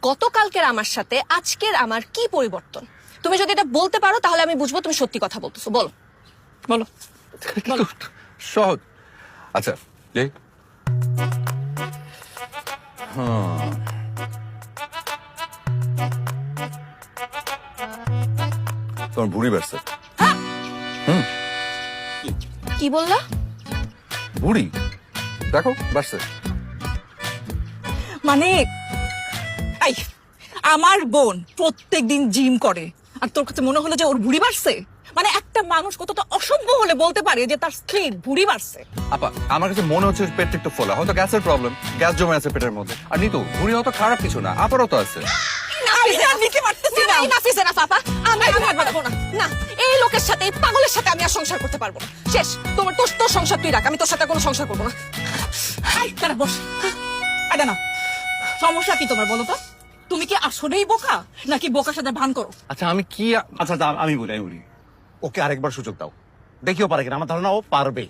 গতকালকের আমার সাথে আজকের আমার কি পরিবর্তন? তুমি যদি এটা বলতে পারো তাহলে আমি বুঝবো তুমি সত্যি কথা বলতেছো। বলো বলো বলো। সহজ। আচ্ছা এই হ্যাঁ, তোমার ভুঁড়ি বাড়ছে। কি বললা? ভুঁড়ি দেখো বাড়ছে। মানে এই আমার বোন প্রত্যেকদিন জিম করে আর তোর কাছে মনে হলো যে ওর ভুঁড়ি বাড়ছে? মানে একটা মানুষ কতটা অসভ্য হলে বলতে পারে যে তার স্ত্রীর ভুঁড়ি বাড়ছে? আপা আমার কাছে মনে হচ্ছে পেট একটু ফোলা, হয়তো গ্যাসের প্রবলেম, গ্যাস জমে আছে পেটের মধ্যে। আর নিতু ভুঁড়ি অত খারাপ কিছু না, আপারও তো আছে। আমি আর নিতে পারতেছি না। আমি আর পারবো না। না, এই লোকের সাথে এই পাগলের সাথে আমি আর সংসার করতে পারবো না। শেষ। তোমার তোর তোর সংসার তুই রাখ, আমি তোর সাথে কোনো সংসার করবো না। এই, দাঁড়া, বস। এটা না, সমস্যা কি তোমার বলো তো? তুমি কি আসলেই বোকা নাকি বোকার সাথে ভান করো? আচ্ছা আমি কি আচ্ছা আমি বলি ওকে আরেকবার সুযোগ দাও, দেখিও পারে কিনা। আমার ধারণা ও পারবে।